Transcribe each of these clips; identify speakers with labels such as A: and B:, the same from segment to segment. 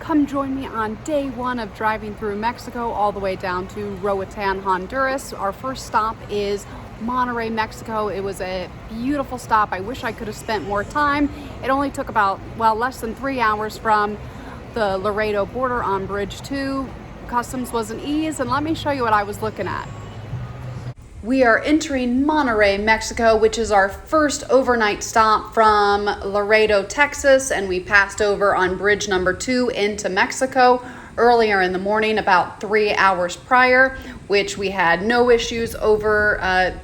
A: Come join me on day one of driving through Mexico all the way down to Roatan, Honduras. Our first stop is Monterrey, Mexico. It was a beautiful stop. I wish I could have spent more time. It only took about, less than 3 hours from the Laredo border on Bridge 2. Customs was an ease, and let me show you what I was looking at. We are entering Monterrey, Mexico, which is our first overnight stop from Laredo, Texas, and we passed over on bridge number 2 into Mexico earlier in the morning, about 3 hours prior, which we had no issues over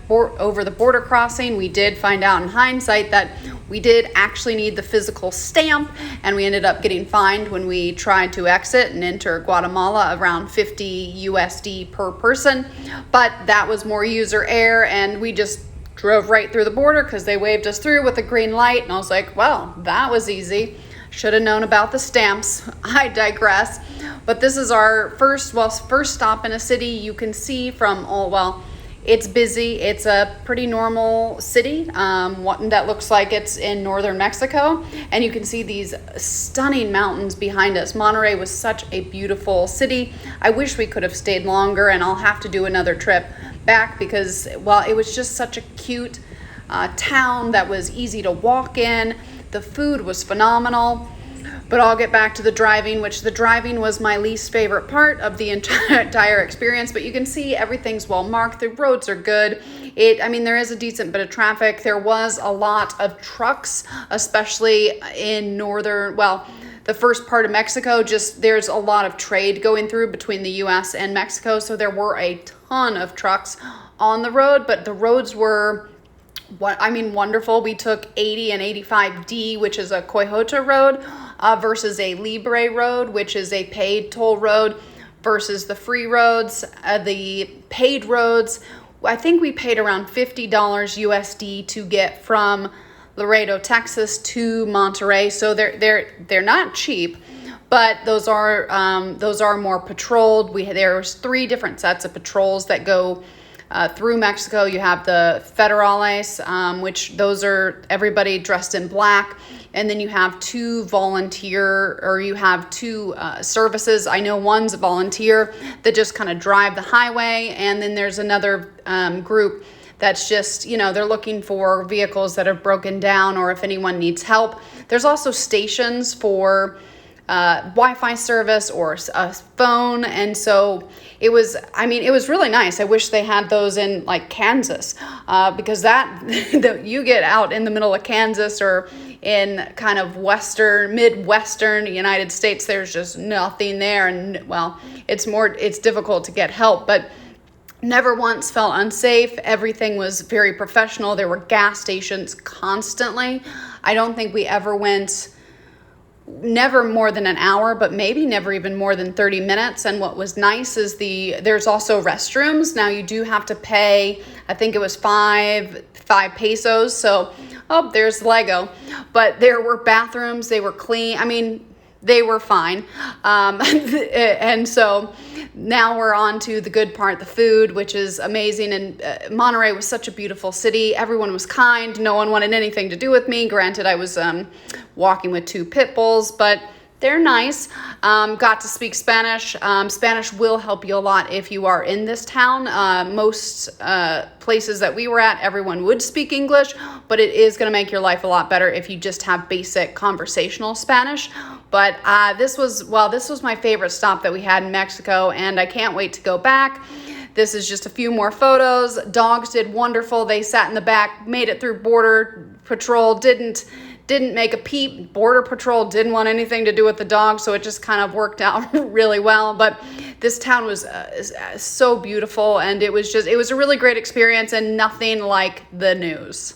A: the border crossing. We did find out in hindsight that we did actually need the physical stamp, and we ended up getting fined when we tried to exit and enter Guatemala, around 50 USD per person. But that was more user error, and we just drove right through the border because they waved us through with a green light, and I was like, well, that was easy. Should have known about the stamps. I digress. But this is our first stop in a city. You can see from it's busy. It's a pretty normal city, one that looks like it's in northern Mexico. And you can see these stunning mountains behind us. Monterrey was such a beautiful city. I wish we could have stayed longer, and I'll have to do another trip back because, it was just such a cute town that was easy to walk in. The food was phenomenal. But I'll get back to the driving, which the driving was my least favorite part of the entire experience. But you can see everything's well marked. The roads are good. There is a decent bit of traffic. There was a lot of trucks, especially in the first part of Mexico. There's a lot of trade going through between the U.S. and Mexico. So there were a ton of trucks on the road, but the roads were wonderful. We took 80 and 85D, which is a Coyota road, versus a Libre road, which is a paid toll road, versus the free roads. The paid roads, I think we paid around $50 USD to get from Laredo, Texas to Monterrey. So they're not cheap, but those are more patrolled. There's 3 different sets of patrols that go through Mexico. You have the federales, which those are everybody dressed in black. And then you have 2 services. I know one's a volunteer that just kind of drive the highway. And then there's another group that's just, they're looking for vehicles that have broken down or if anyone needs help. There's also stations for Wi-Fi service or a phone. And so it was really nice. I wish they had those in like Kansas, because you get out in the middle of Kansas or in kind of Midwestern United States, there's just nothing there. And it's difficult to get help, but never once felt unsafe. Everything was very professional. There were gas stations constantly. I don't think we ever went never more than an hour, but maybe never even more than 30 minutes. And what was nice is there's also restrooms. Now you do have to pay, I think it was 5 pesos. So, there's Lego, but there were bathrooms. They were clean. They were fine. And so now we're on to the good part, the food, which is amazing. And Monterrey was such a beautiful city. Everyone was kind. No one wanted anything to do with me. Granted, I was walking with 2 pit bulls, but they're nice. Got to speak Spanish. Spanish will help you a lot if you are in this town. Most places that we were at, everyone would speak English, but it is going to make your life a lot better if you just have basic conversational Spanish. But this was my favorite stop that we had in Mexico, and I can't wait to go back. This is just a few more photos. Dogs did wonderful. They sat in the back, made it through border patrol, didn't make a peep. Border Patrol didn't want anything to do with the dog, so it just kind of worked out really well. But this town was so beautiful, and it was a really great experience and nothing like the news.